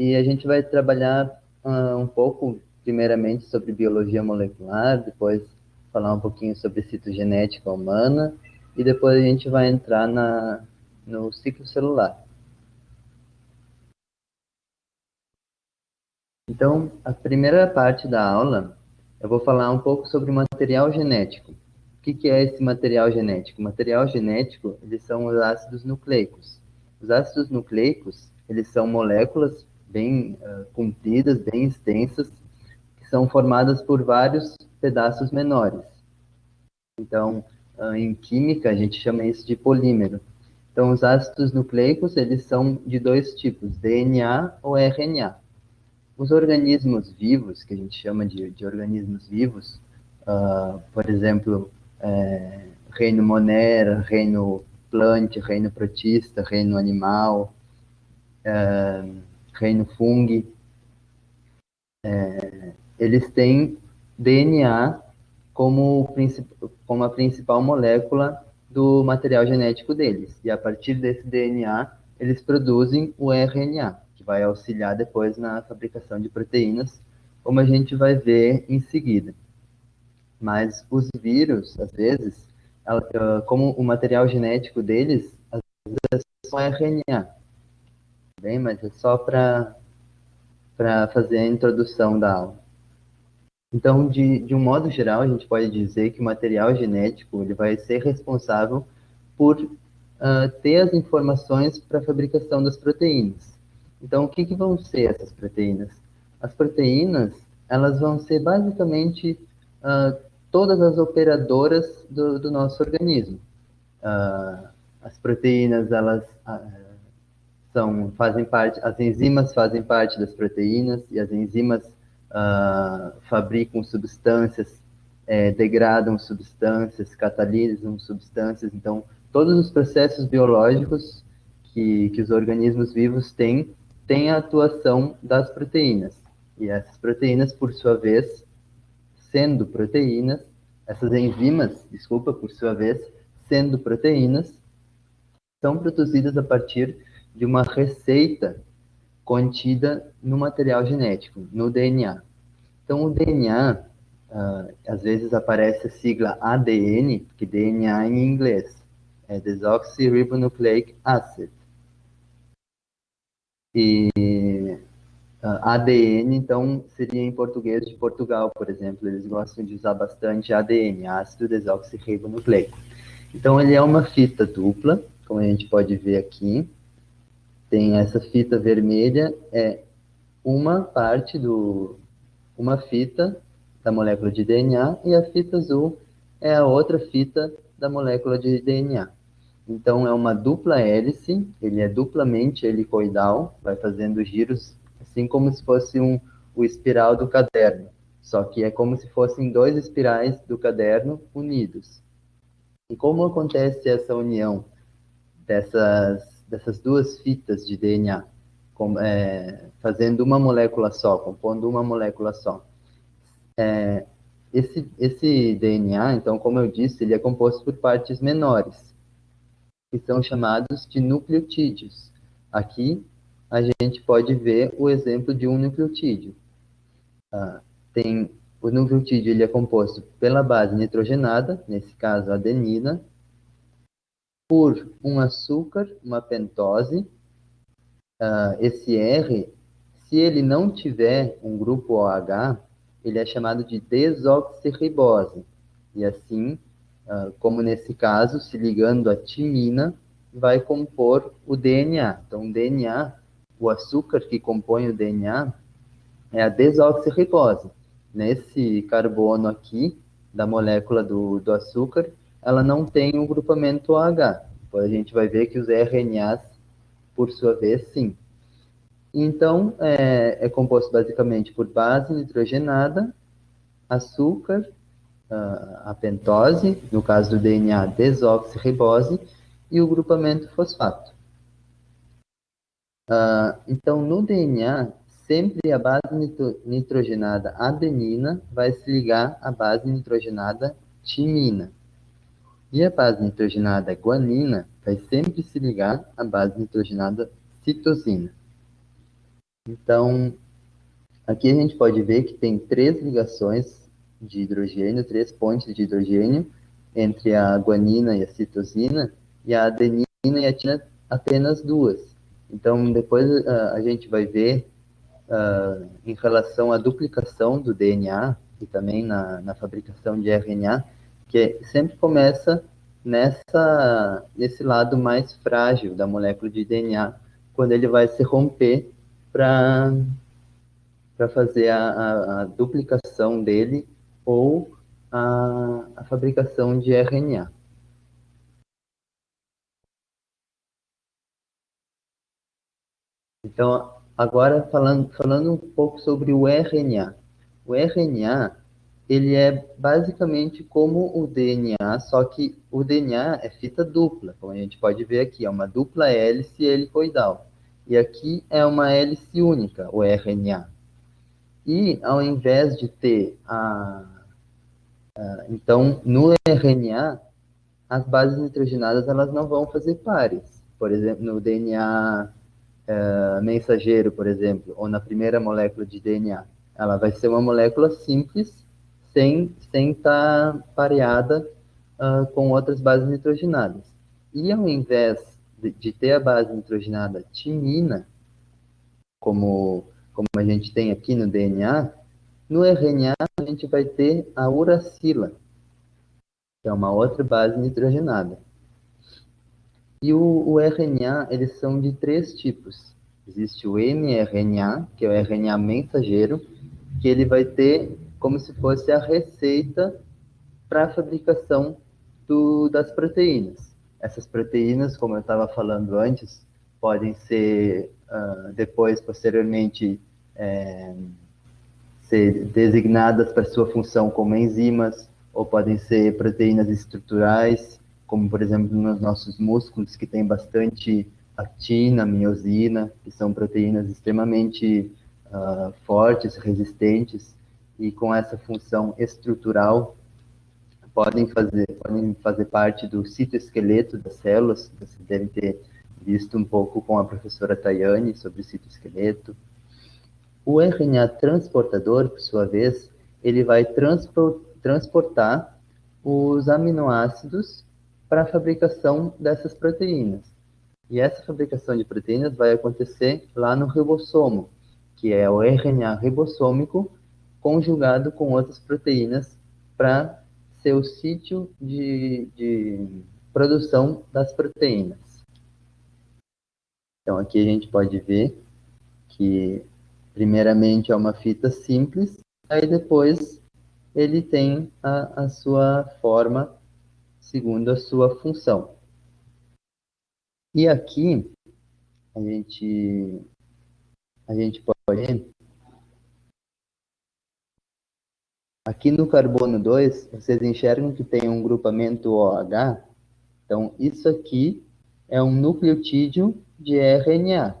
E a gente vai trabalhar um pouco, primeiramente, sobre biologia molecular, depois falar um pouquinho sobre citogenética humana, e depois a gente vai entrar no ciclo celular. Então, a primeira parte da aula, eu vou falar um pouco sobre o material genético. O que é esse material genético? O material genético, eles são os ácidos nucleicos. Os ácidos nucleicos, eles são moléculas bem compridas, bem extensas, que são formadas por vários pedaços menores. Então, em química, a gente chama isso de polímero. Então, os ácidos nucleicos, eles são de dois tipos, DNA ou RNA. Os organismos vivos, que a gente chama de organismos vivos, por exemplo, reino Monera, reino plant, reino protista, reino animal, reino fungi, eles têm DNA como a principal molécula do material genético deles. E a partir desse DNA, eles produzem o RNA, que vai auxiliar depois na fabricação de proteínas, como a gente vai ver em seguida. Mas os vírus, às vezes, como o material genético deles, às vezes é só RNA, bem, mas é só para fazer a introdução da aula. Então, de um modo geral, a gente pode dizer que o material genético ele vai ser responsável por ter as informações para a fabricação das proteínas. Então, o que vão ser essas proteínas? As proteínas, elas vão ser basicamente todas as operadoras do nosso organismo. As proteínas, elas fazem parte, as enzimas fazem parte das proteínas e as enzimas fabricam substâncias, degradam substâncias, catalisam substâncias. Então, todos os processos biológicos que os organismos vivos têm a atuação das proteínas. E essas proteínas, por sua vez, sendo proteínas, essas enzimas, desculpa, por sua vez, sendo proteínas, são produzidas a partir de uma receita contida no material genético, no DNA. Então, o DNA, às vezes aparece a sigla ADN, que DNA em inglês é Desoxyribonucleic Acid. E ADN, então, seria em português de Portugal, por exemplo. Eles gostam de usar bastante ADN, ácido desoxirribonucleico. Então, ele é uma fita dupla, como a gente pode ver aqui. Tem essa fita vermelha, uma fita da molécula de DNA, e a fita azul é a outra fita da molécula de DNA. Então, é uma dupla hélice, ele é duplamente helicoidal, vai fazendo giros, assim como se fosse o espiral do caderno. Só que é como se fossem dois espirais do caderno unidos. E como acontece essa união dessas duas fitas de DNA, fazendo uma molécula só, compondo uma molécula só? Esse DNA, então, como eu disse, ele é composto por partes menores, que são chamados de nucleotídeos. Aqui a gente pode ver o exemplo de um nucleotídeo. O nucleotídeo ele é composto pela base nitrogenada, nesse caso a adenina, por um açúcar, uma pentose. Esse R, se ele não tiver um grupo OH, ele é chamado de desoxirribose. E assim, como nesse caso, se ligando à timina, vai compor o DNA. Então, o DNA, o açúcar que compõe o DNA, é a desoxirribose. Nesse carbono aqui, da molécula do açúcar, ela não tem um grupamento OH. Depois a gente vai ver que os RNAs, por sua vez, sim. Então, é composto basicamente por base nitrogenada, açúcar, a pentose, no caso do DNA, desoxirribose, e o grupamento fosfato. Então, no DNA, sempre a base nitrogenada adenina vai se ligar à base nitrogenada timina. E a base nitrogenada guanina vai sempre se ligar à base nitrogenada citosina. Então, aqui a gente pode ver que tem 3 ligações de hidrogênio, 3 pontes de hidrogênio entre a guanina e a citosina, e a adenina e a tina apenas 2. Então, depois a gente vai ver em relação à duplicação do DNA e também na fabricação de RNA, que sempre começa nesse lado mais frágil da molécula de DNA, quando ele vai se romper para fazer a duplicação dele ou a fabricação de RNA. Então, agora falando um pouco sobre o RNA. O RNA, ele é basicamente como o DNA, só que o DNA é fita dupla, como a gente pode ver aqui, é uma dupla hélice helicoidal. E aqui é uma hélice única, o RNA. E ao invés de ter então, no RNA, as bases nitrogenadas elas não vão fazer pares. Por exemplo, no DNA mensageiro, por exemplo, ou na primeira molécula de DNA, ela vai ser uma molécula simples, sem estar pareada com outras bases nitrogenadas. E ao invés de ter a base nitrogenada timina, como a gente tem aqui no DNA, no RNA a gente vai ter a uracila, que é uma outra base nitrogenada. E o RNA, eles são de 3 tipos. Existe o mRNA, que é o RNA mensageiro, que ele vai ter como se fosse a receita para a fabricação das proteínas. Essas proteínas, como eu estava falando antes, podem ser depois, posteriormente, ser designadas para sua função como enzimas, ou podem ser proteínas estruturais, como por exemplo nos nossos músculos, que tem bastante actina, miosina, que são proteínas extremamente fortes, resistentes, e com essa função estrutural podem fazer parte do citoesqueleto das células. Vocês devem ter visto um pouco com a professora Tayane sobre o citoesqueleto. O RNA transportador, por sua vez, ele vai transportar os aminoácidos para a fabricação dessas proteínas. E essa fabricação de proteínas vai acontecer lá no ribossomo, que é o RNA ribossômico conjugado com outras proteínas para ser o sítio de produção das proteínas. Então, aqui a gente pode ver que primeiramente é uma fita simples, aí depois ele tem a sua forma segundo a sua função. E aqui a gente, a gente pode ver, aqui no carbono 2, vocês enxergam que tem um grupamento OH, então isso aqui é um nucleotídeo de RNA.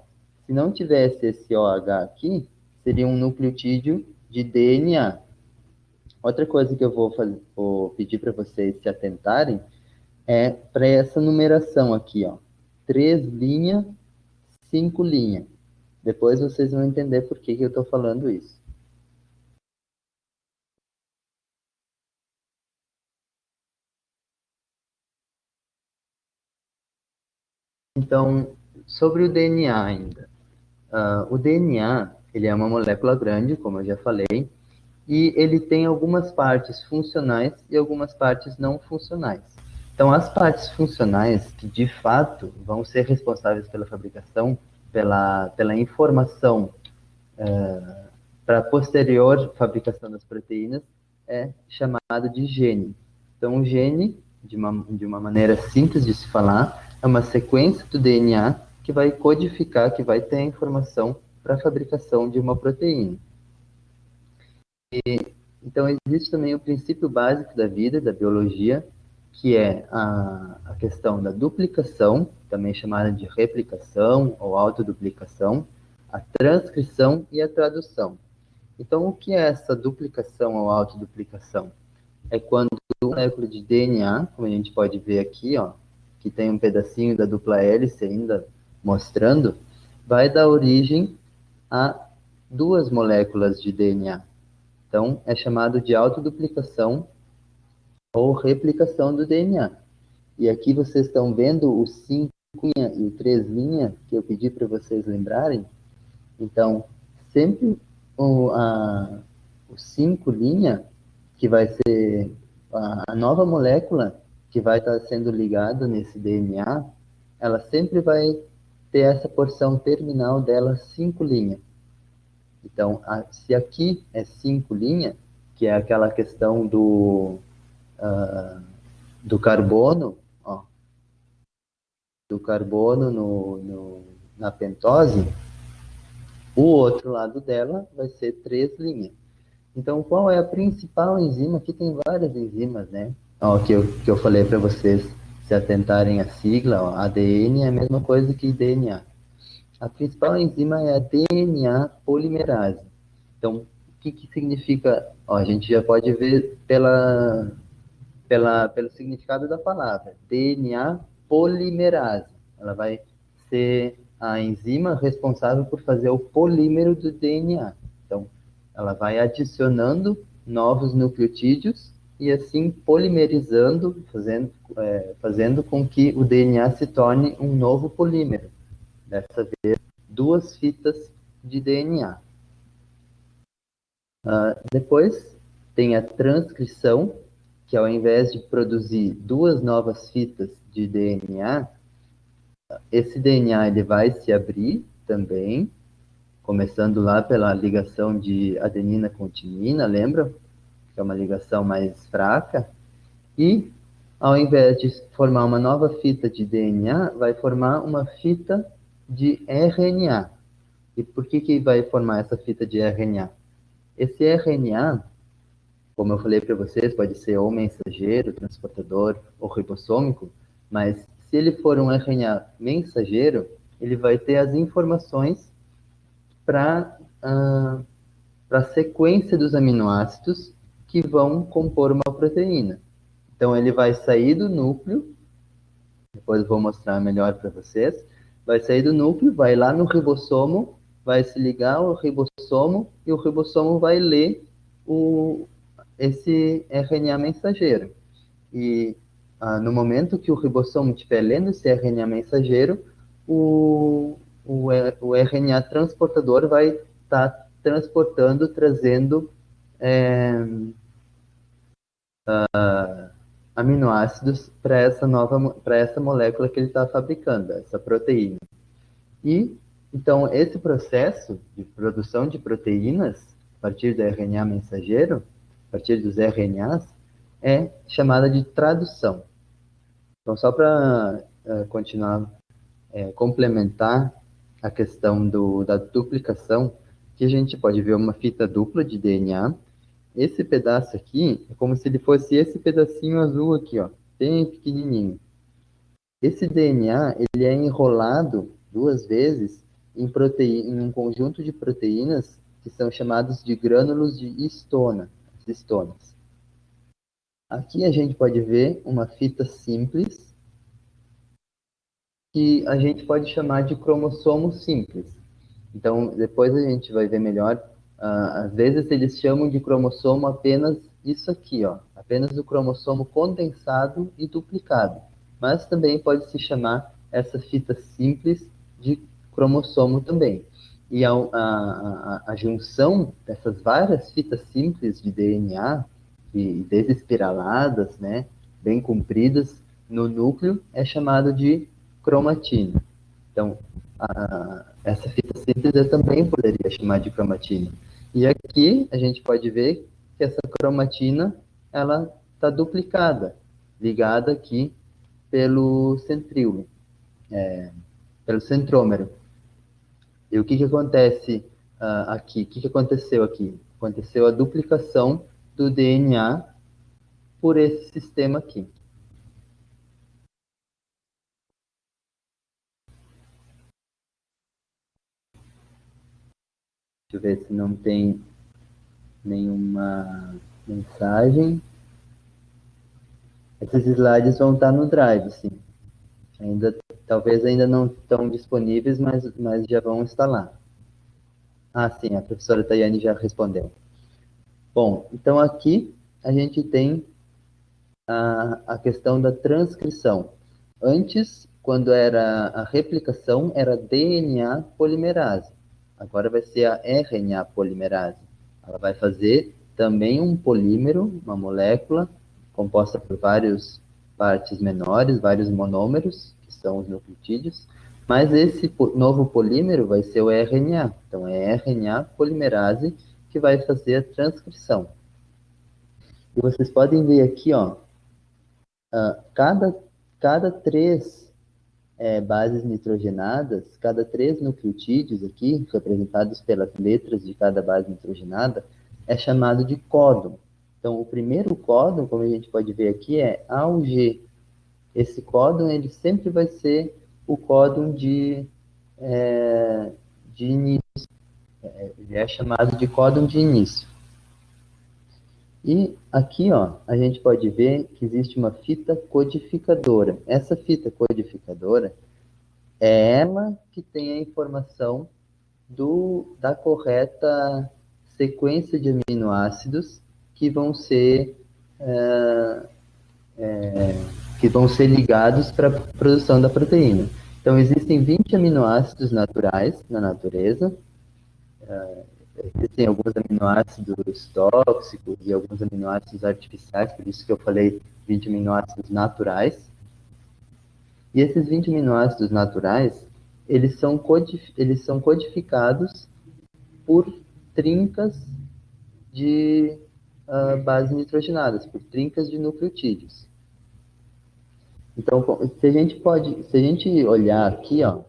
Se não tivesse esse OH aqui, seria um nucleotídeo de DNA. Outra coisa que eu vou pedir para vocês se atentarem é para essa numeração aqui, ó. 3 linha, 5 linha. Depois vocês vão entender por que eu estou falando isso. Então, sobre o DNA ainda. O DNA, ele é uma molécula grande, como eu já falei, e ele tem algumas partes funcionais e algumas partes não funcionais. Então, as partes funcionais, que de fato vão ser responsáveis pela fabricação, pela informação para a posterior fabricação das proteínas, é chamado de gene. Então, o gene, de uma maneira simples de se falar, é uma sequência do DNA que vai codificar, que vai ter a informação para a fabricação de uma proteína. Então, existe também o princípio básico da vida, da biologia, que é a questão da duplicação, também chamada de replicação ou autoduplicação, a transcrição e a tradução. Então, o que é essa duplicação ou autoduplicação? É quando uma molécula de DNA, como a gente pode ver aqui, ó, que tem um pedacinho da dupla hélice ainda mostrando, vai dar origem a duas moléculas de DNA. Então, é chamado de autoduplicação ou replicação do DNA. E aqui vocês estão vendo o 5' e o 3' que eu pedi para vocês lembrarem. Então, sempre o 5', que vai ser a nova molécula que vai estar sendo ligada nesse DNA, ela sempre vai ter essa porção terminal dela 5'. Então, se aqui é 5', que é aquela questão do carbono, ó, do carbono na pentose, o outro lado dela vai ser 3'. Então, qual é a principal enzima? Aqui tem várias enzimas, né? Ó, que eu falei para vocês se atentarem à sigla, ó, ADN é a mesma coisa que DNA. A principal enzima é a DNA polimerase. Então, o que significa? Ó, a gente já pode ver pelo significado da palavra. DNA polimerase. Ela vai ser a enzima responsável por fazer o polímero do DNA. Então, ela vai adicionando novos nucleotídeos e assim polimerizando, fazendo com que o DNA se torne um novo polímero. Dessa vez, duas fitas de DNA. Depois, tem a transcrição, que ao invés de produzir duas novas fitas de DNA, esse DNA ele vai se abrir também, começando lá pela ligação de adenina com timina, lembra? Que é uma ligação mais fraca. E, ao invés de formar uma nova fita de DNA, vai formar uma fita de RNA. E por que vai formar essa fita de RNA? Esse RNA, como eu falei para vocês, pode ser ou mensageiro, transportador ou ribossômico, mas se ele for um RNA mensageiro, ele vai ter as informações para a sequência dos aminoácidos que vão compor uma proteína. Então, ele vai sair do núcleo, depois eu vou mostrar melhor para vocês, vai sair do núcleo, vai lá no ribossomo, vai se ligar ao ribossomo e o ribossomo vai ler esse RNA mensageiro. E no momento que o ribossomo estiver lendo esse RNA mensageiro, o RNA transportador vai estar transportando, trazendo aminoácidos para essa molécula que ele está fabricando, essa proteína. E então esse processo de produção de proteínas a partir do RNA mensageiro, a partir dos RNAs, é chamada de tradução. Então, só para continuar, complementar a questão da duplicação, que a gente pode ver uma fita dupla de DNA. Esse pedaço aqui é como se ele fosse esse pedacinho azul aqui, ó, bem pequenininho. Esse DNA ele é enrolado duas vezes em um conjunto de proteínas que são chamados de grânulos de histonas. Aqui a gente pode ver uma fita simples que a gente pode chamar de cromossomo simples. Então, depois a gente vai ver melhor. Às vezes eles chamam de cromossomo apenas isso aqui, ó, apenas o cromossomo condensado e duplicado. Mas também pode se chamar essa fita simples de cromossomo também. E a junção dessas várias fitas simples de DNA, desespiraladas, né, bem compridas, no núcleo, é chamado de cromatina. Então, essa fita simples eu também poderia chamar de cromatina. E aqui a gente pode ver que essa cromatina ela está duplicada, ligada aqui pelo centríolo, pelo centrômero. E o que acontece aqui? O que aconteceu aqui? Aconteceu a duplicação do DNA por esse sistema aqui. Deixa eu ver se não tem nenhuma mensagem. Esses slides vão estar no Drive, sim. Talvez ainda não estão disponíveis, mas já vão estar lá. Ah, sim, a professora Tayane já respondeu. Bom, então aqui a gente tem a questão da transcrição. Antes, quando era a replicação, era DNA polimerase. Agora vai ser a RNA polimerase. Ela vai fazer também um polímero, uma molécula composta por várias partes menores, vários monômeros, que são os nucleotídeos, mas esse novo polímero vai ser o RNA. Então, é RNA polimerase que vai fazer a transcrição. E vocês podem ver aqui, ó, cada, cada três bases nitrogenadas, cada três nucleotídeos aqui, representados pelas letras de cada base nitrogenada, é chamado de códon. Então, o primeiro códon, como a gente pode ver aqui, é AUG. Esse códon, ele sempre vai ser o códon de início. Ele é chamado de códon de início. E aqui, ó, a gente pode ver que existe uma fita codificadora. Essa fita codificadora é ela que tem a informação da correta sequência de aminoácidos que vão ser, é, que vão ser ligados para a produção da proteína. Então, existem 20 aminoácidos naturais na natureza, existem alguns aminoácidos tóxicos e alguns aminoácidos artificiais, por isso que eu falei 20 aminoácidos naturais. E esses 20 aminoácidos naturais, eles são codificados por trincas de bases nitrogenadas, por trincas de nucleotídeos. Então, se a gente olhar aqui, ó,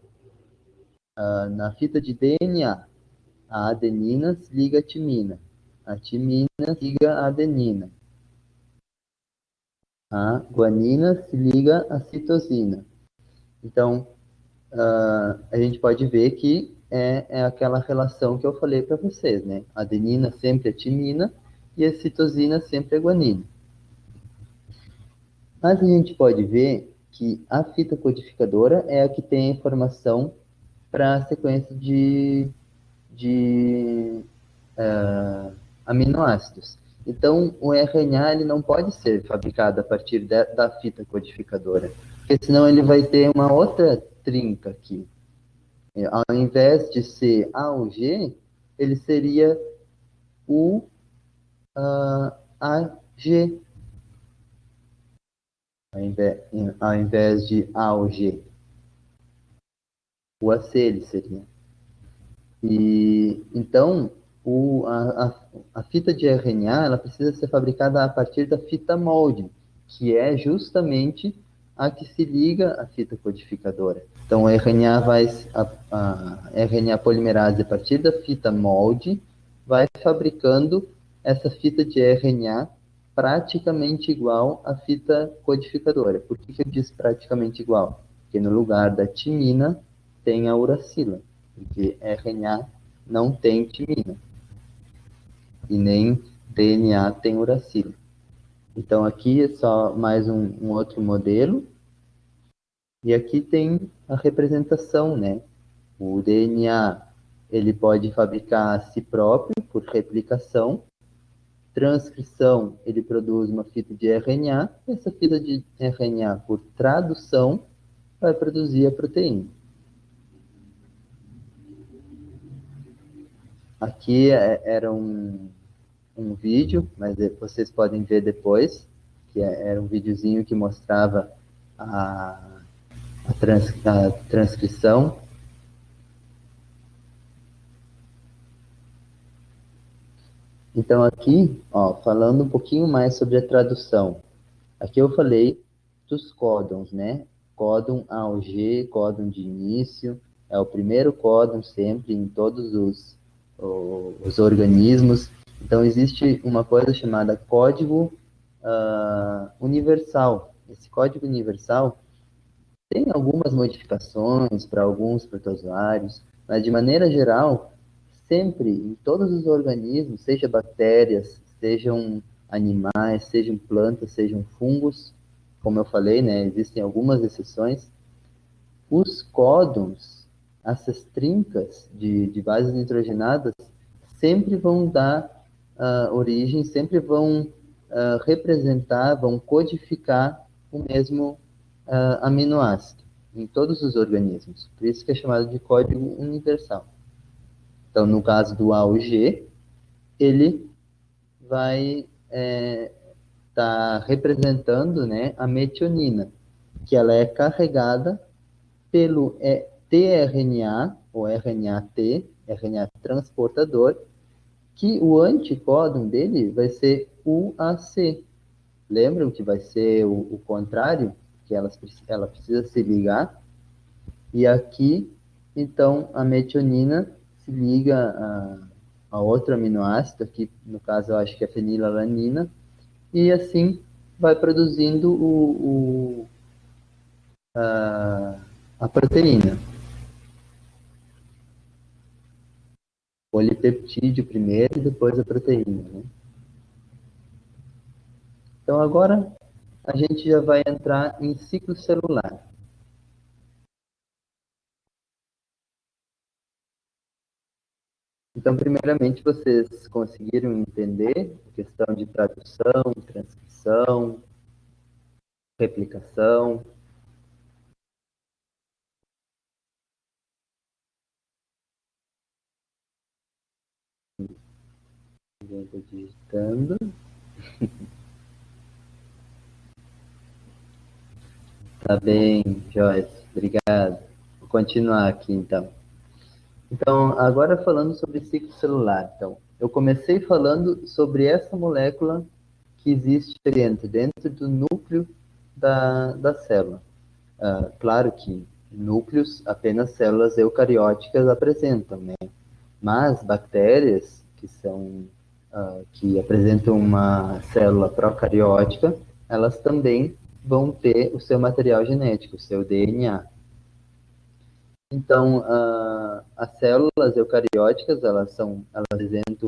na fita de DNA, a adenina se liga à timina, a timina se liga à adenina, a guanina se liga à citosina. Então, a gente pode ver que é aquela relação que eu falei para vocês, né? A adenina sempre é timina e a citosina sempre é guanina. Mas a gente pode ver que a fita codificadora é a que tem a informação para a sequência de aminoácidos. Então, o RNA ele não pode ser fabricado a partir da fita codificadora, porque senão ele vai ter uma outra trinca aqui. Ao invés de ser A ou G, ele seria o AG, ao invés de A ou G. O AC ele seria. E então a fita de RNA ela precisa ser fabricada a partir da fita molde, que é justamente a que se liga à fita codificadora. Então a RNA polimerase a partir da fita molde vai fabricando essa fita de RNA praticamente igual à fita codificadora. Por que eu disse praticamente igual? Porque no lugar da timina tem a uracila, porque RNA não tem timina e nem DNA tem uracila. Então aqui é só mais um outro modelo e aqui tem a representação, né? O DNA ele pode fabricar a si próprio por replicação, transcrição ele produz uma fita de RNA, e essa fita de RNA por tradução vai produzir a proteína. Aqui era um vídeo, mas vocês podem ver depois, que era um videozinho que mostrava a transcrição. Então aqui, ó, falando um pouquinho mais sobre a tradução. Aqui eu falei dos códons, né? Códon AUG, códon de início, é o primeiro códon sempre em todos os organismos. Então existe uma coisa chamada código universal. Esse código universal tem algumas modificações para alguns protozoários, mas de maneira geral, sempre em todos os organismos, seja bactérias, sejam animais, sejam plantas, sejam fungos, como eu falei, né, existem algumas exceções, os códons essas trincas de bases nitrogenadas sempre vão dar origem, sempre vão representar, vão codificar o mesmo aminoácido em todos os organismos. Por isso que é chamado de código universal. Então, no caso do AUG, ele vai estar representando, né, a metionina, que ela é carregada pelo tRNA, ou RNA-T, RNA transportador, que o anticódon dele vai ser UAC. Lembram que vai ser o contrário, que ela precisa se ligar? E aqui, então, a metionina se liga a outro aminoácido, aqui no caso eu acho que é fenilalanina, e assim vai produzindo a proteína. Polipeptídeo primeiro e depois a proteína, né? Então agora a gente já vai entrar em ciclo celular. Então, primeiramente, vocês conseguiram entender a questão de tradução, transcrição, replicação? Estou digitando. Tá bem, Joyce. Obrigado. Vou continuar aqui, então. Então, agora falando sobre ciclo celular. Então, eu comecei falando sobre essa molécula que existe dentro do núcleo da célula. Claro que núcleos apenas células eucarióticas apresentam, né? Mas bactérias que apresentam uma célula procariótica, elas também vão ter o seu material genético, o seu DNA. Então, as células eucarióticas, elas apresentam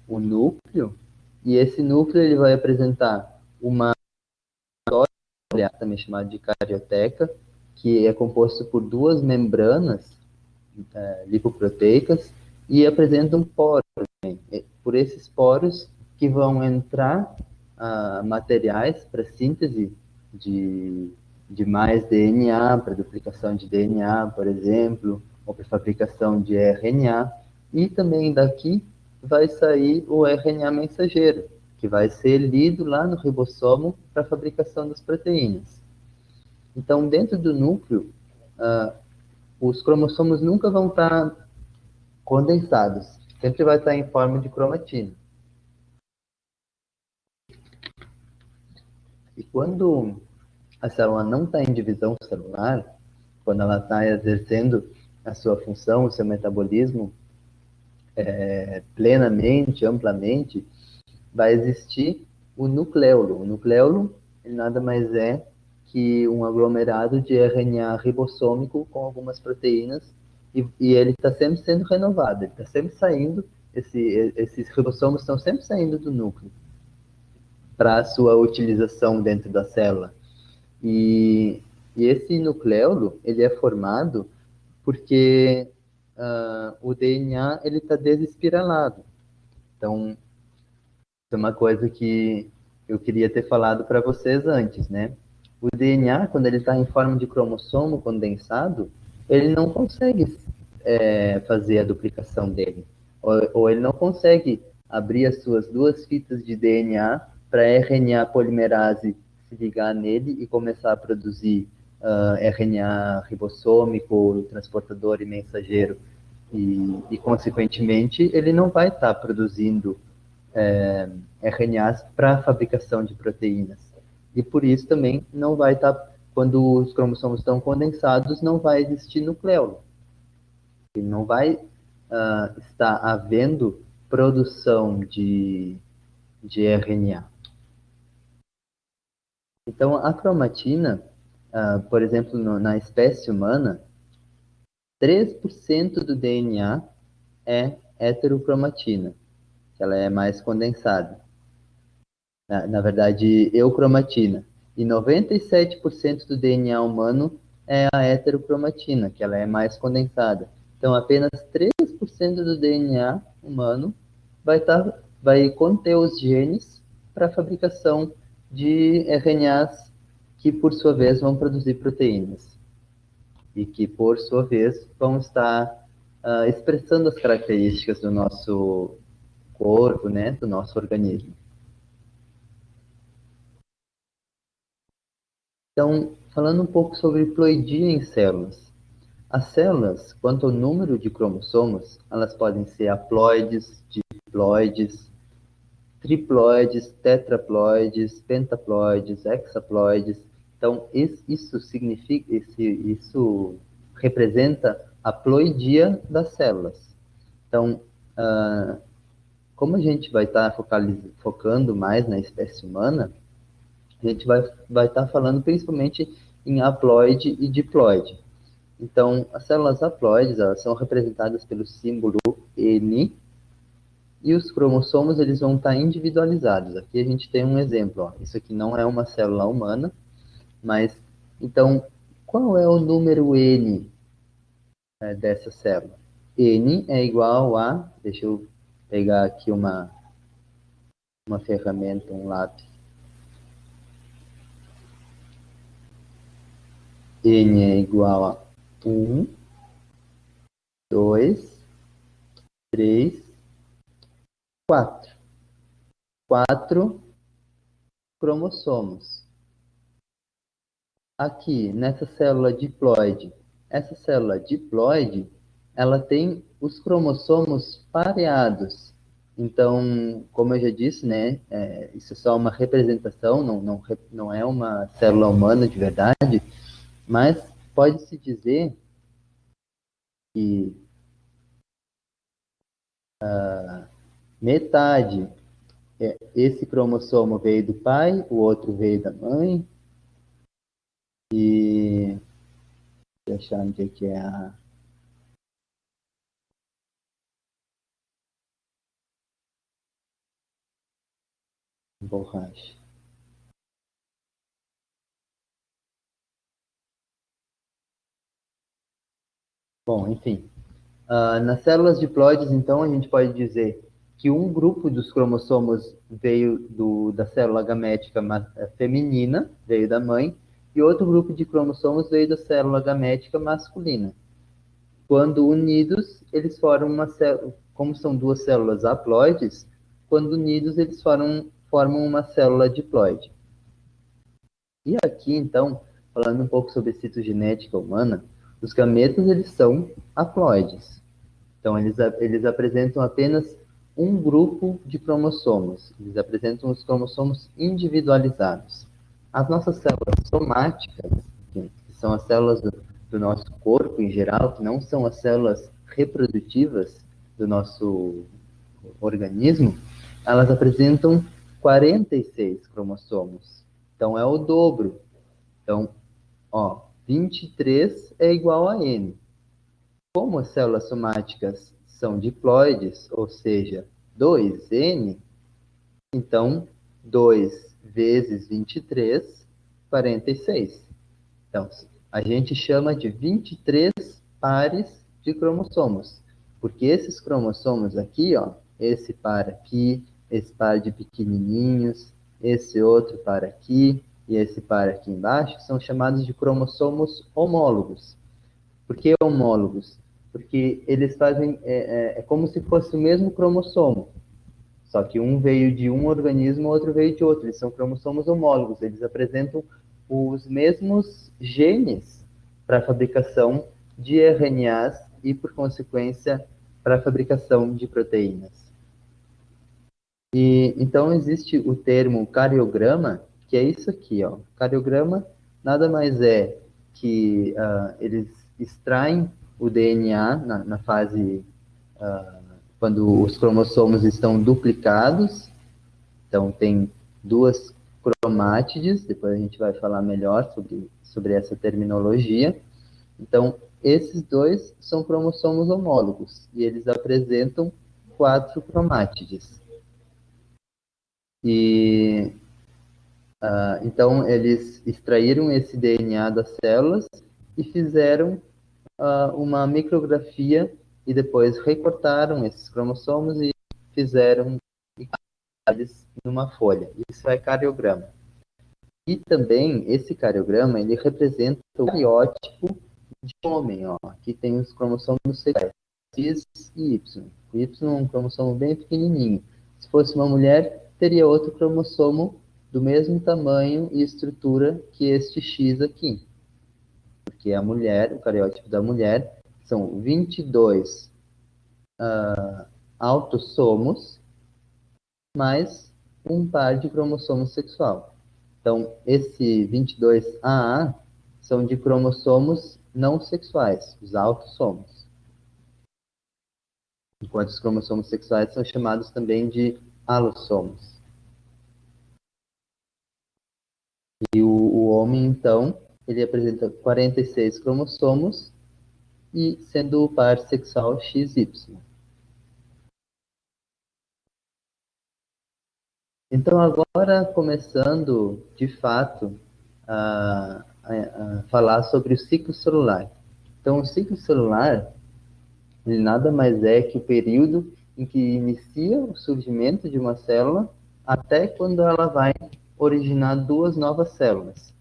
o núcleo, e esse núcleo ele vai apresentar uma também chamada de carioteca, que é composto por duas membranas lipoproteicas e apresentam poros. Por esses poros que vão entrar materiais para síntese de, de mais DNA, para duplicação de DNA, por exemplo, ou para fabricação de RNA. E também daqui vai sair o RNA mensageiro, que vai ser lido lá no ribossomo para a fabricação das proteínas. Então, dentro do núcleo, os cromossomos nunca vão estar condensados, sempre vai estar em forma de cromatina. E quando a célula não está em divisão celular, quando ela está exercendo a sua função, o seu metabolismo plenamente, amplamente, vai existir o nucleolo. O nucleolo ele nada mais é que um aglomerado de RNA ribossômico com algumas proteínas e ele está sempre sendo renovado, ele está sempre saindo, esses ribossomos estão sempre saindo do núcleo para a sua utilização dentro da célula. E, e esse nucleolo ele é formado porque o DNA ele está desespiralado. Então, é uma coisa que eu queria ter falado para vocês antes, né? O DNA, quando ele está em forma de cromossomo condensado, ele não consegue fazer a duplicação dele. Ou ele não consegue abrir as suas duas fitas de DNA para a RNA polimerase se ligar nele e começar a produzir RNA ribossômico, transportador e mensageiro. Consequentemente, ele não vai estar produzindo RNAs para fabricação de proteínas. E por isso também não vai estar, quando os cromossomos estão condensados, não vai existir nucleolo. E não vai estar havendo produção de RNA. Então, a cromatina, por exemplo, na espécie humana, 3% do DNA é heterocromatina, que ela é mais condensada. Na verdade, eucromatina. E 97% do DNA humano é a heterocromatina, que ela é mais condensada. Então, apenas 3% do DNA humano vai conter os genes para a fabricação de RNAs que, por sua vez, vão produzir proteínas e que, por sua vez, vão estar expressando as características do nosso corpo, né, do nosso organismo. Então, falando um pouco sobre ploidia em células. As células, quanto ao número de cromossomos, elas podem ser haploides, diploides, triploides, tetraploides, pentaploides, hexaploides. Então, isso significa, isso representa a ploidia das células. Então, como a gente vai estar focando mais na espécie humana, a gente vai estar falando principalmente em haploide e diploide. Então, as células haploides, elas são representadas pelo símbolo N, e os cromossomos, eles vão estar individualizados. Aqui a gente tem um exemplo, ó. Isso aqui não é uma célula humana, mas, então, qual é o número N dessa célula? N é igual a, deixa eu pegar aqui uma ferramenta, um lápis. N é igual a 1, 2, 3, 4. 4 cromossomos. Aqui, nessa célula diploide, essa célula diploide, ela tem os cromossomos pareados. Então, como eu já disse, né, isso é só uma representação, não é uma célula humana de verdade, mas pode-se dizer que metade, esse cromossomo veio do pai, o outro veio da mãe, e deixa eu achar onde é que é a borracha. Bom, enfim. Nas células diploides, então, a gente pode dizer que um grupo dos cromossomos veio da célula gamética feminina, veio da mãe, e outro grupo de cromossomos veio da célula gamética masculina. Quando unidos, eles formam uma célula, como são duas células haploides, quando unidos, eles formam uma célula diploide. E aqui, então, falando um pouco sobre citogenética humana, os gametas, eles são haploides. Então, eles apresentam apenas um grupo de cromossomos. Eles apresentam os cromossomos individualizados. As nossas células somáticas, que são as células do nosso corpo em geral, que não são as células reprodutivas do nosso organismo, elas apresentam 46 cromossomos. Então, é o dobro. Então, ó, 23 é igual a N. Como as células somáticas são diploides, ou seja, 2N, então 2 vezes 23, 46. Então, a gente chama de 23 pares de cromossomos, porque esses cromossomos aqui, ó, esse par aqui, esse par de pequenininhos, esse outro par aqui e esse par aqui embaixo, são chamados de cromossomos homólogos. Por que homólogos? Porque eles fazem, é como se fosse o mesmo cromossomo, só que um veio de um organismo, o outro veio de outro. Eles são cromossomos homólogos, eles apresentam os mesmos genes para a fabricação de RNAs e, por consequência, para a fabricação de proteínas. E então existe o termo cariograma, que é isso aqui, ó. Cariograma nada mais é que eles extraem o DNA na fase quando os cromossomos estão duplicados. Então tem duas cromátides, depois a gente vai falar melhor sobre essa terminologia. Então, esses dois são cromossomos homólogos e eles apresentam 4 cromátides. Então, eles extraíram esse DNA das células e fizeram uma micrografia e depois recortaram esses cromossomos e fizeram eles numa folha. Isso é cariograma. E também esse cariograma ele representa o cariótipo de homem, ó. Aqui tem os cromossomos sexuais, X e Y. O Y é um cromossomo bem pequenininho. Se fosse uma mulher, teria outro cromossomo do mesmo tamanho e estrutura que este X aqui. Porque a mulher, o cariótipo da mulher, são 22 autossomos mais um par de cromossomo sexual. Então, esse 22AA são de cromossomos não sexuais, os autossomos. Enquanto os cromossomos sexuais são chamados também de alossomos. E o homem, então, ele apresenta 46 cromossomos, e sendo o par sexual XY. Então, agora começando, de fato, a falar sobre o ciclo celular. Então, o ciclo celular, ele nada mais é que o período em que inicia o surgimento de uma célula até quando ela vai originar duas novas células.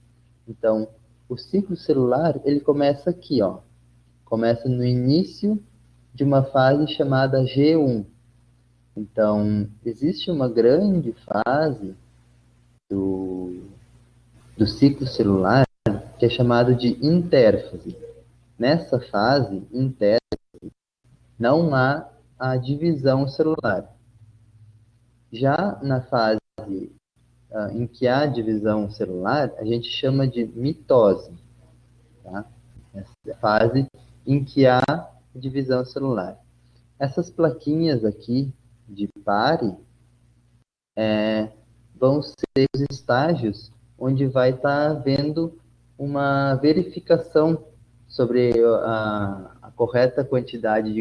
Então, o ciclo celular, ele começa aqui, ó. Começa no início de uma fase chamada G1. Então, existe uma grande fase do ciclo celular que é chamado de intérfase. Nessa fase intérfase, não há a divisão celular. Já na fase em que há divisão celular, a gente chama de mitose. Tá? Essa é a fase em que há divisão celular. Essas plaquinhas aqui de pare vão ser os estágios onde vai estar havendo uma verificação sobre a correta quantidade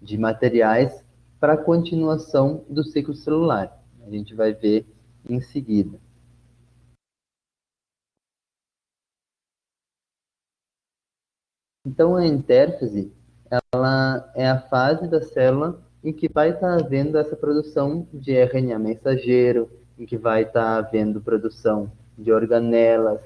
de materiais para a continuação do ciclo celular. A gente vai ver em seguida. Então, a intérfase, ela é a fase da célula em que vai estar havendo essa produção de RNA mensageiro, em que vai estar havendo produção de organelas,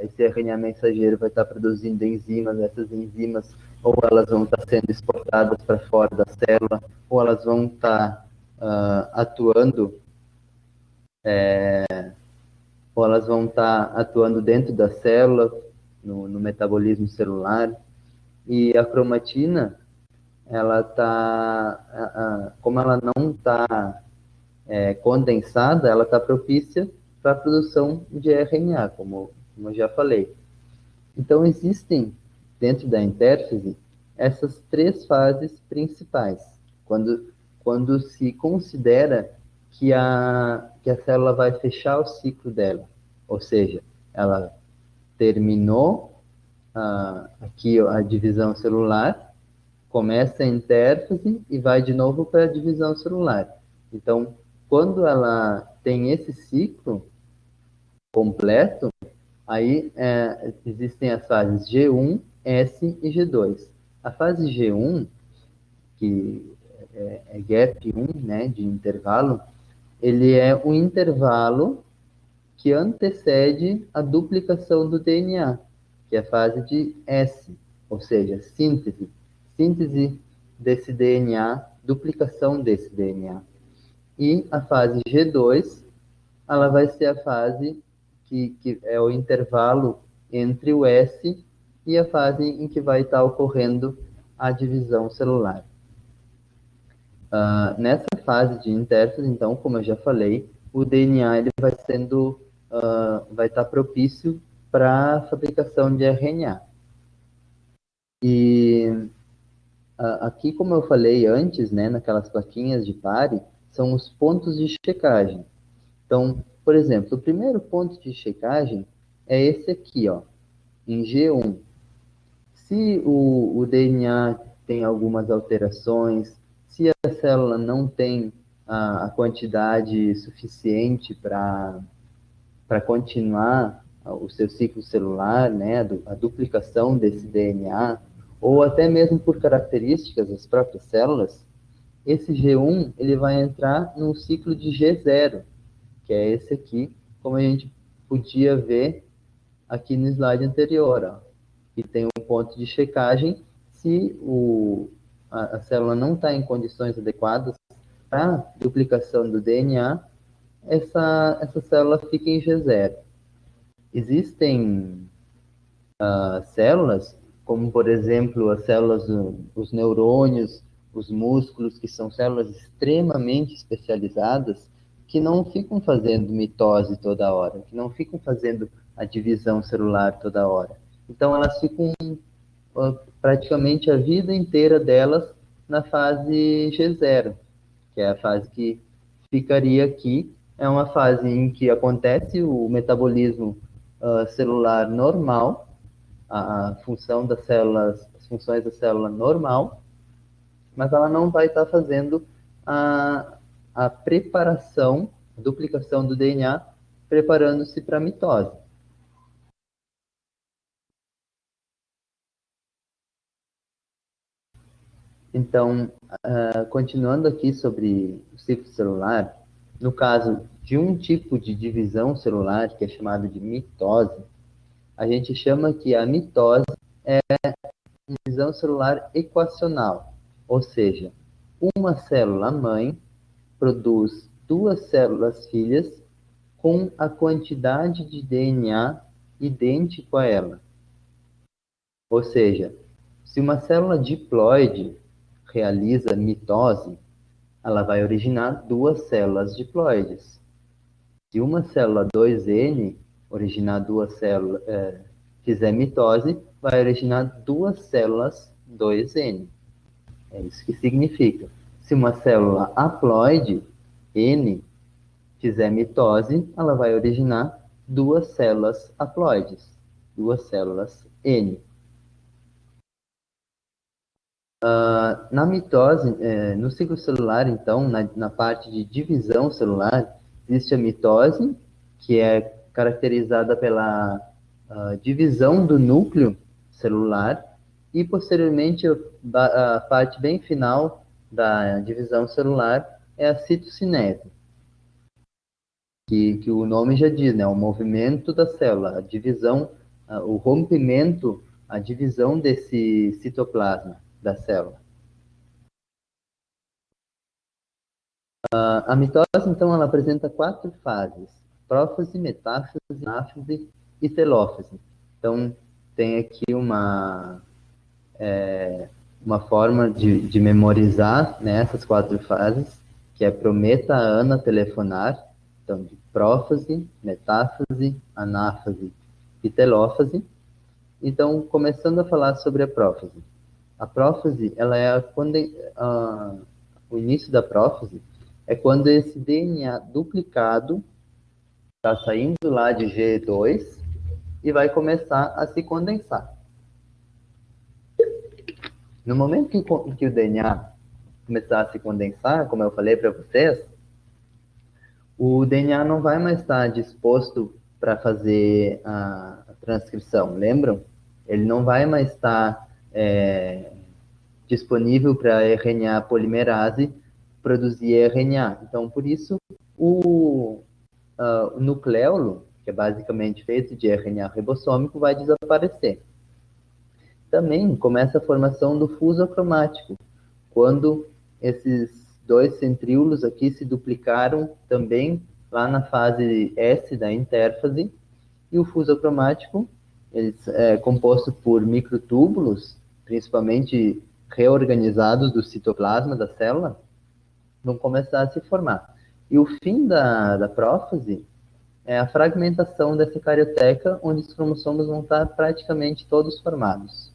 esse RNA mensageiro vai estar produzindo enzimas, essas enzimas ou elas vão estar sendo exportadas para fora da célula, ou elas vão estar atuando, ou elas vão estar atuando dentro da célula, no metabolismo celular. E a cromatina, ela está, como ela não está condensada, ela está propícia para a produção de RNA, como eu já falei. Então, existem, dentro da intérfase, essas três fases principais, quando se considera que a célula vai fechar o ciclo dela, ou seja, ela terminou aqui a divisão celular, começa a intérfase e vai de novo para a divisão celular. Então, quando ela tem esse ciclo completo, aí existem as fases G1, S e G2. A fase G1, que é gap 1, né, de intervalo, ele é o intervalo que antecede a duplicação do DNA, que é a fase de S, ou seja, síntese desse DNA, duplicação desse DNA. E a fase G2, ela vai ser a fase que é o intervalo entre o S e a fase em que vai estar ocorrendo a divisão celular. Nessa fase de intérfase, então, como eu já falei, o DNA ele vai estar propício para a fabricação de RNA. E aqui, como eu falei antes, né, naquelas plaquinhas de pare, são os pontos de checagem. Então, por exemplo, o primeiro ponto de checagem é esse aqui, ó, em G1. Se o DNA tem algumas alterações, se a célula não tem a quantidade suficiente para continuar o seu ciclo celular, né, a duplicação desse DNA, ou até mesmo por características das próprias células, esse G1 ele vai entrar num ciclo de G0, que é esse aqui, como a gente podia ver aqui no slide anterior, ó, que tem um ponto de checagem se a célula não está em condições adequadas para duplicação do DNA, essa célula fica em G0. Existem células, como por exemplo as células, os neurônios, os músculos, que são células extremamente especializadas, que não ficam fazendo mitose toda hora, que não ficam fazendo a divisão celular toda hora. Então elas ficam praticamente a vida inteira delas na fase G0, que é a fase que ficaria aqui. É uma fase em que acontece o metabolismo celular normal, a função das células, as funções da célula normal, mas ela não vai estar fazendo a preparação, a duplicação do DNA, preparando-se para a mitose. Então, continuando aqui sobre o ciclo celular, no caso de um tipo de divisão celular, que é chamado de mitose, a gente chama que a mitose divisão celular equacional, ou seja, uma célula mãe produz duas células filhas com a quantidade de DNA idêntico a ela. Ou seja, se uma célula diploide realiza mitose, ela vai originar duas células diploides. Se uma célula 2N originar duas células, fizer mitose, vai originar duas células 2N. É isso que significa. Se uma célula haploide, N, fizer mitose, ela vai originar duas células haploides, duas células N. Na mitose, no ciclo celular, então, na parte de divisão celular, existe a mitose, que é caracterizada pela divisão do núcleo celular, e posteriormente a parte bem final da divisão celular é a citocinese, que o nome já diz, né? O movimento da célula, a divisão, o rompimento, a divisão desse citoplasma da célula. A mitose, então, ela apresenta quatro fases: prófase, metáfase, anáfase e telófase. Então, tem aqui uma forma de memorizar, né, essas quatro fases, que é prometa a Ana telefonar. Então, de prófase, metáfase, anáfase e telófase. Então, começando a falar sobre a prófase. A prófase, ela é o início da prófase é quando esse DNA duplicado está saindo lá de G2 e vai começar a se condensar. No momento que o DNA começar a se condensar, como eu falei para vocês, o DNA não vai mais estar disposto para fazer a transcrição, lembram? Ele não vai mais estar disponível para RNA polimerase produzir RNA. Então, por isso, o nucleolo, que é basicamente feito de RNA ribossômico, vai desaparecer. Também começa a formação do fuso acromático, quando esses dois centríolos aqui se duplicaram também lá na fase S da intérfase, e o fuso acromático ele é composto por microtúbulos, principalmente reorganizados do citoplasma da célula, vão começar a se formar. E o fim da prófase é a fragmentação dessa carioteca, onde os cromossomos vão estar praticamente todos formados.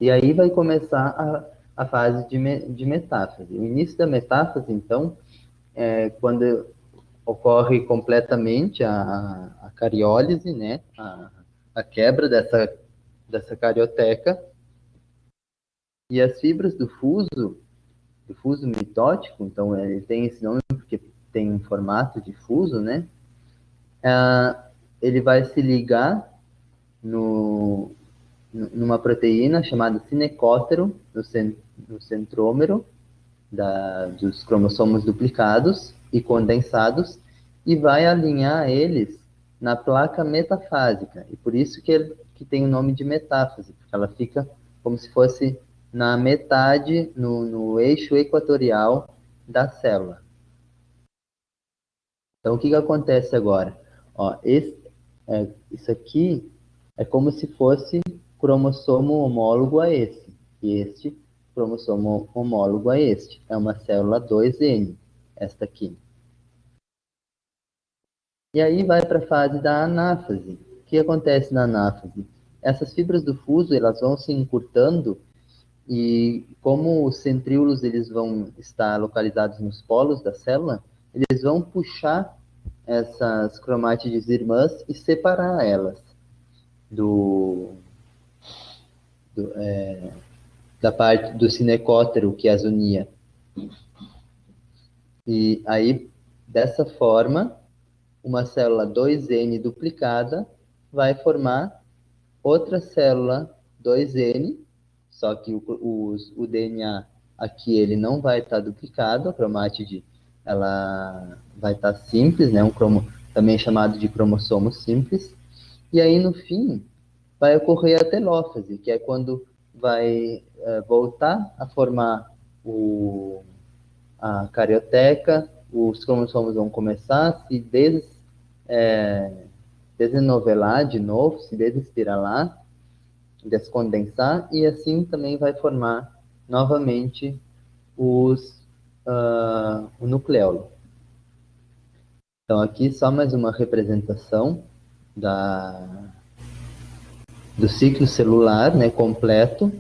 E aí vai começar a fase de metáfase. O início da metáfase, então, é quando ocorre completamente a cariólise, né? A quebra dessa carioteca, e as fibras do fuso mitótico, então ele tem esse nome porque tem um formato de fuso, né? ele vai se ligar no, numa proteína chamada cinecótero, no centrômero dos cromossomos duplicados e condensados, e vai alinhar eles na placa metafásica. E por isso que tem o nome de metáfase, porque ela fica como se fosse na metade, no eixo equatorial da célula. Então, o que acontece agora? Ó, isso aqui é como se fosse cromossomo homólogo a esse. E este cromossomo homólogo a este. É uma célula 2N, esta aqui. E aí vai para a fase da anáfase. O que acontece na anáfase? Essas fibras do fuso, elas vão se encurtando e como os centríolos eles vão estar localizados nos polos da célula, eles vão puxar essas cromátides irmãs e separar elas do, da parte do cinecótero que as unia. E aí, dessa forma, uma célula 2N duplicada vai formar outra célula 2N, só que o DNA aqui ele não vai estar duplicado, a cromátide ela vai estar simples, né? Também chamado de cromossomo simples. E aí, no fim, vai ocorrer a telófase, que é quando vai voltar a formar a carioteca, os cromossomos vão começar a se desenovelar de novo, se desespiralar, descondensar, e assim também vai formar novamente o nucleolo. Então, aqui só mais uma representação do ciclo celular, né, completo.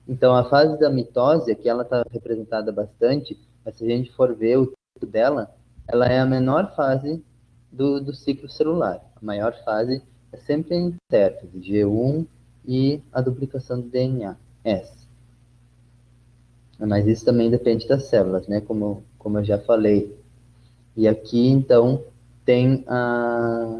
Então, a fase da mitose, aqui ela está representada bastante, mas se a gente for ver o tipo dela, ela é a menor fase do ciclo celular. A maior fase é sempre a intérfase, G1 e a duplicação do DNA, S. Mas isso também depende das células, né? Como eu já falei. E aqui, então, tem a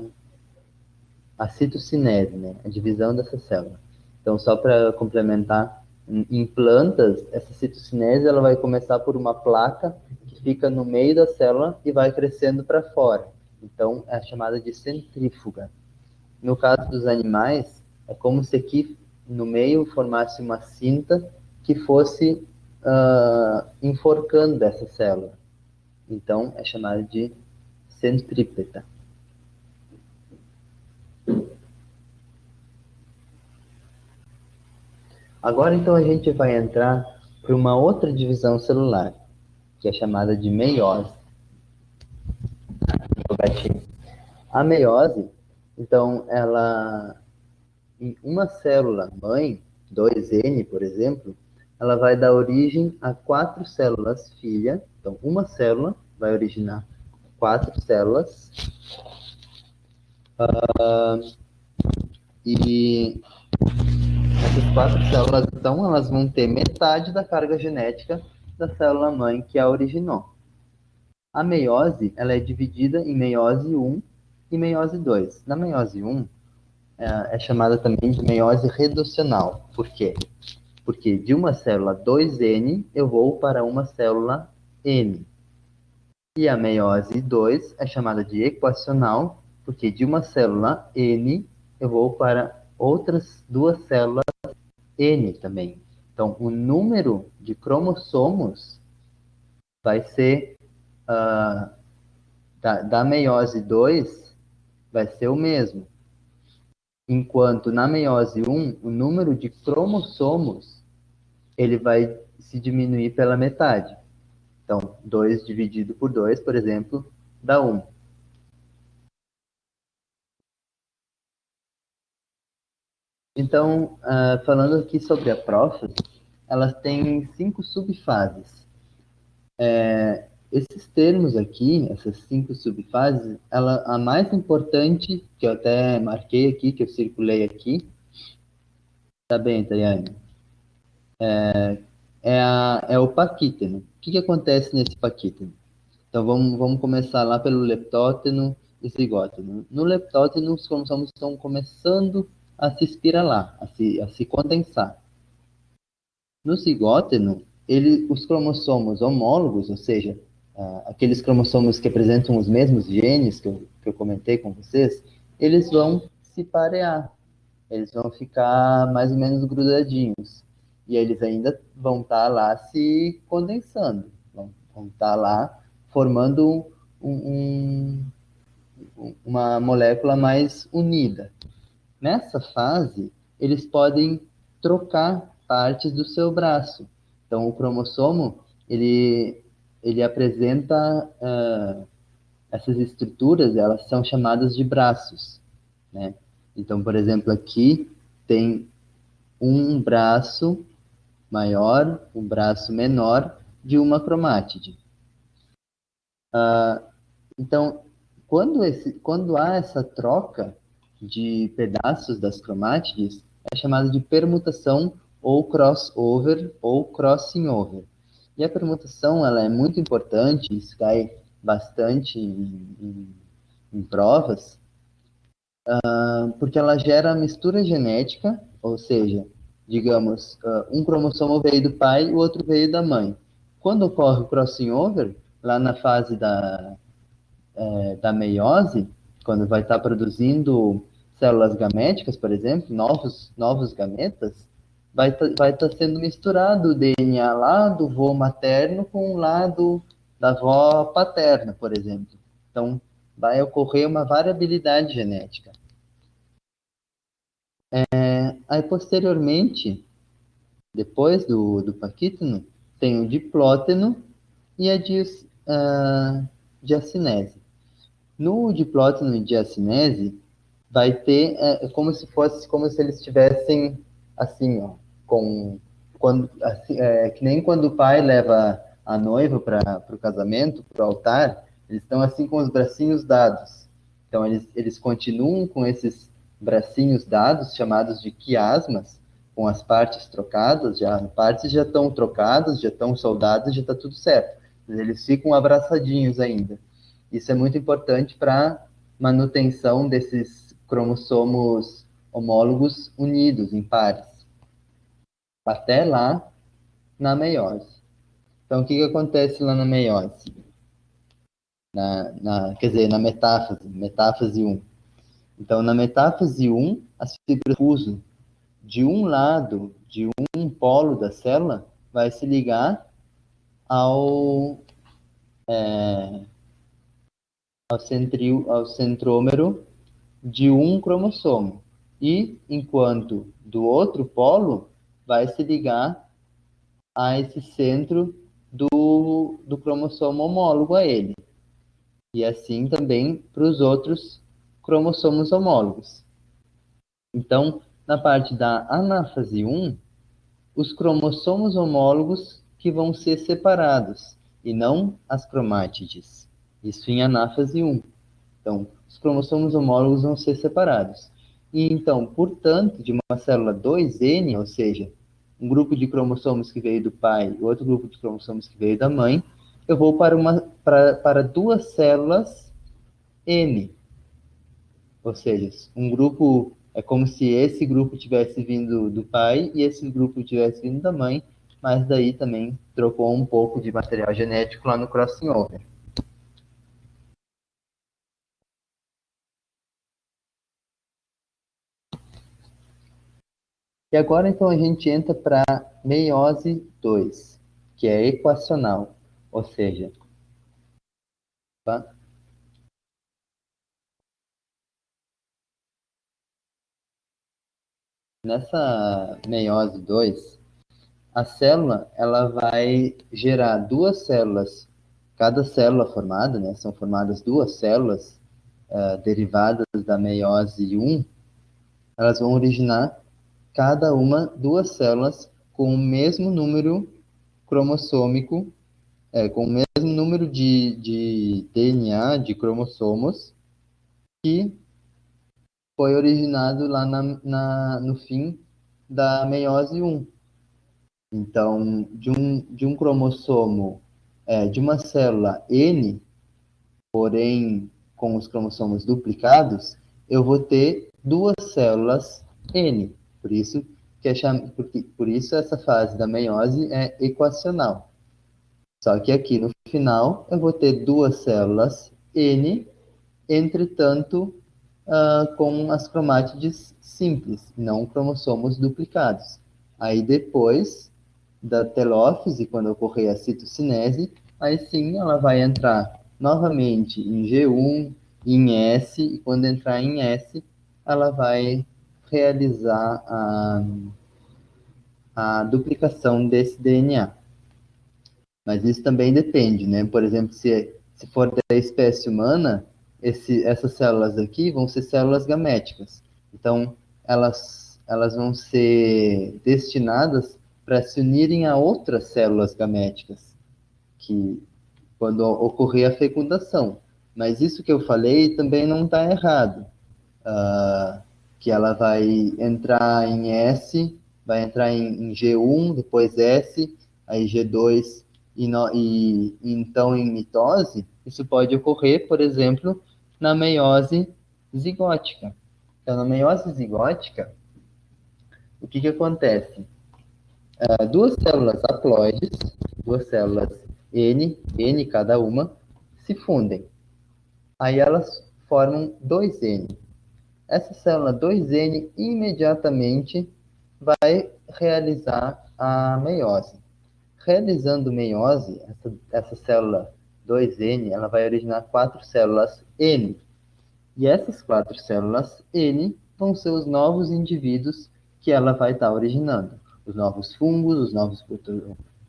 citocinese, né? A divisão dessa célula. Então, só para complementar, em plantas, essa citocinese ela vai começar por uma placa que fica no meio da célula e vai crescendo para fora. Então, é chamada de centrífuga. No caso dos animais, é como se aqui no meio formasse uma cinta que fosse enforcando essa célula. Então, é chamada de centrípeta. Agora, então, a gente vai entrar para uma outra divisão celular, que é chamada de meiose. A meiose, então, ela, em uma célula mãe, 2N, por exemplo, ela vai dar origem a 4 células filha. Então, uma célula vai originar 4 células. E essas 4 células, então, elas vão ter metade da carga genética da célula mãe que a originou. A meiose, ela é dividida em meiose 1 e meiose 2. Na meiose 1, é chamada também de meiose reducional. Por quê? Porque de uma célula 2N, eu vou para uma célula N. E a meiose 2 é chamada de equacional, porque de uma célula N, eu vou para outras 2 células N também. Então, o número de cromossomos vai ser, da meiose 2, vai ser o mesmo. Enquanto na meiose 1, o número de cromossomos ele vai se diminuir pela metade. Então, 2 dividido por 2, por exemplo, dá 1. Então, falando aqui sobre a prófase, elas têm 5 subfases. Esses termos aqui, essas 5 subfases, a mais importante, que eu até marquei aqui, que eu circulei aqui, tá bem, Tayane? É o paquíteno. O que acontece nesse paquíteno? Então, vamos começar lá pelo leptóteno zigóteno. No leptóteno, os cromossomos estão começando a se espiralar, a se condensar. No zigóteno, os cromossomos homólogos, ou seja, aqueles cromossomos que apresentam os mesmos genes que eu comentei com vocês, eles vão se parear, eles vão ficar mais ou menos grudadinhos. E eles ainda vão estar lá se condensando, vão estar lá formando uma molécula mais unida. Nessa fase, eles podem trocar partes do seu braço. Então, o cromossomo, ele apresenta essas estruturas, elas são chamadas de braços, né? Então, por exemplo, aqui tem um braço maior, um braço menor de uma cromátide. Então, quando há essa troca de pedaços das cromátides, é chamada de permutação ou crossover ou crossing over. E a permutação ela é muito importante, isso cai bastante em provas, porque ela gera mistura genética, ou seja, digamos, um cromossomo veio do pai, o outro veio da mãe. Quando ocorre o crossing over, lá na fase da meiose, quando vai estar produzindo células gaméticas, por exemplo, novos gametas, vai tá sendo misturado o DNA lá do vô materno com o lado da avó paterna, por exemplo. Então, vai ocorrer uma variabilidade genética. Aí, posteriormente, depois do paquíteno, tem o diplóteno e a diacinese. No diplóteno e diacinese, vai ter como se eles estivessem assim, ó, que nem quando o pai leva a noiva para o casamento, para o altar, eles estão assim com os bracinhos dados. Então eles continuam com esses bracinhos dados, chamados de quiasmas, com as partes trocadas, partes já estão trocadas, já estão soldadas, já está tudo certo. Mas eles ficam abraçadinhos ainda. Isso é muito importante para manutenção desses cromossomos homólogos unidos em pares, até lá na meiose. Então, o que acontece lá na meiose? Quer dizer, na metáfase 1. Então, na metáfase 1, as fibras fusam de um lado, de um polo da célula, vai se ligar ao, ao centrômero de um cromossomo. E, enquanto do outro polo, vai se ligar a esse centro do cromossomo homólogo a ele. E assim também para os outros cromossomos homólogos. Então, na parte da anáfase 1, os cromossomos homólogos que vão ser separados, e não as cromátides. Isso em anáfase 1. Então, os cromossomos homólogos vão ser separados. E então, portanto, de uma célula 2N, ou seja, um grupo de cromossomos que veio do pai e outro grupo de cromossomos que veio da mãe, eu vou para duas células N. Ou seja, um grupo é como se esse grupo tivesse vindo do pai e esse grupo tivesse vindo da mãe, mas daí também trocou um pouco de material genético lá no crossing over. E agora, então, a gente entra para meiose 2, que é equacional, ou seja, tá? Nessa meiose 2, a célula ela vai gerar duas células, cada célula formada, né, são formadas duas células derivadas da meiose 1, elas vão originar cada uma duas células com o mesmo número cromossômico, com o mesmo número de DNA, de cromossomos, que foi originado lá no fim da meiose 1. Então, de um cromossomo, de uma célula N, porém com os cromossomos duplicados, eu vou ter duas células N. Por isso, por isso essa fase da meiose é equacional. Só que aqui no final eu vou ter duas células N, entretanto, com as cromátides simples, não cromossomos duplicados. Aí depois da telófise, quando ocorrer a citocinese, aí sim ela vai entrar novamente em G1, em S, e quando entrar em S, ela vai realizar a duplicação desse DNA. Mas isso também depende, né? Por exemplo, se for da espécie humana, essas células aqui vão ser células gaméticas. Então, elas vão ser destinadas para se unirem a outras células gaméticas, que quando ocorrer a fecundação. Mas isso que eu falei também não está errado. Que ela vai entrar em S, vai entrar em G1, depois S, aí G2, e então em mitose, isso pode ocorrer, por exemplo, na meiose zigótica. Então, na meiose zigótica, o que acontece? Duas células haploides, duas células N cada uma, se fundem. Aí elas formam 2N. Essa célula 2N imediatamente vai realizar a meiose. Realizando meiose, essa célula 2N, ela vai originar quatro células N. E essas quatro células N vão ser os novos indivíduos que ela vai estar originando. Os novos fungos, os novos,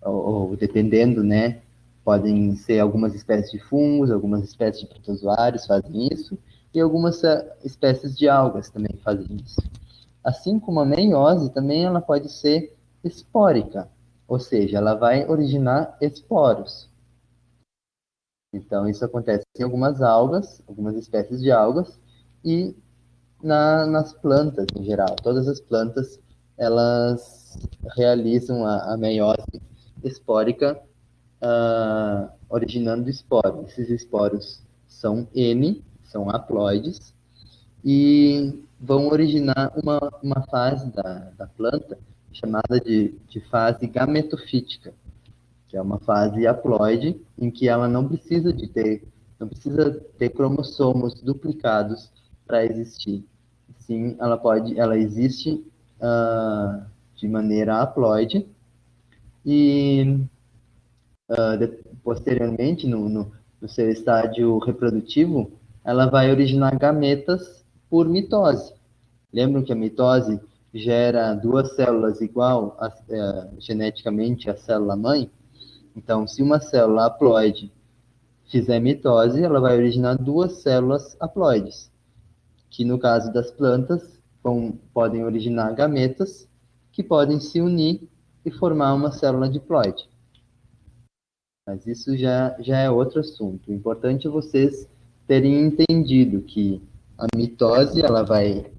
ou dependendo, né? Podem ser algumas espécies de fungos, algumas espécies de protozoários fazem isso, e algumas espécies de algas também fazem isso. Assim como a meiose, também ela pode ser espórica, ou seja, ela vai originar esporos. Então, isso acontece em algumas algas, algumas espécies de algas, e nas plantas em geral. Todas as plantas, elas realizam a meiose espórica, originando esporos. Esses esporos são N, são haploides, e vão originar uma fase da planta chamada de fase gametofítica, que é uma fase haploide em que ela não precisa ter cromossomos duplicados para existir. Sim, ela existe de maneira haploide e posteriormente no seu estágio reprodutivo ela vai originar gametas por mitose. Lembram que a mitose gera duas células igual geneticamente à célula mãe? Então, se uma célula haploide fizer mitose, ela vai originar duas células haploides, que no caso das plantas podem originar gametas que podem se unir e formar uma célula diploide. Mas isso já é outro assunto. O importante é vocês terem entendido que a mitose ela vai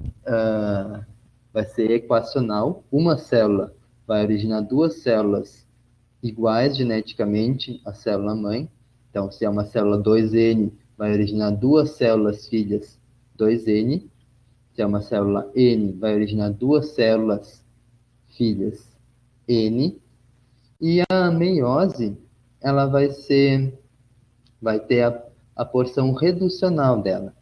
ser equacional. Uma célula vai originar duas células iguais geneticamente à célula mãe. Então, se é uma célula 2N, vai originar duas células filhas 2N. Se é uma célula N, vai originar duas células filhas N. E a meiose, ela vai ter a porção reducional dela.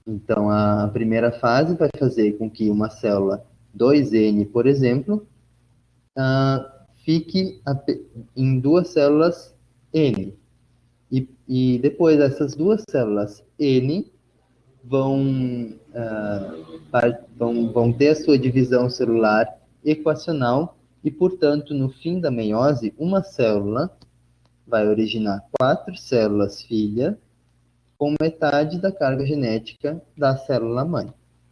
Então, a primeira fase vai fazer com que uma célula 2N, por exemplo, fique em duas células N. E depois essas duas células N vão ter a sua divisão celular equacional e, portanto, no fim da meiose, uma célula vai originar quatro células filha com metade da carga genética da célula mãe.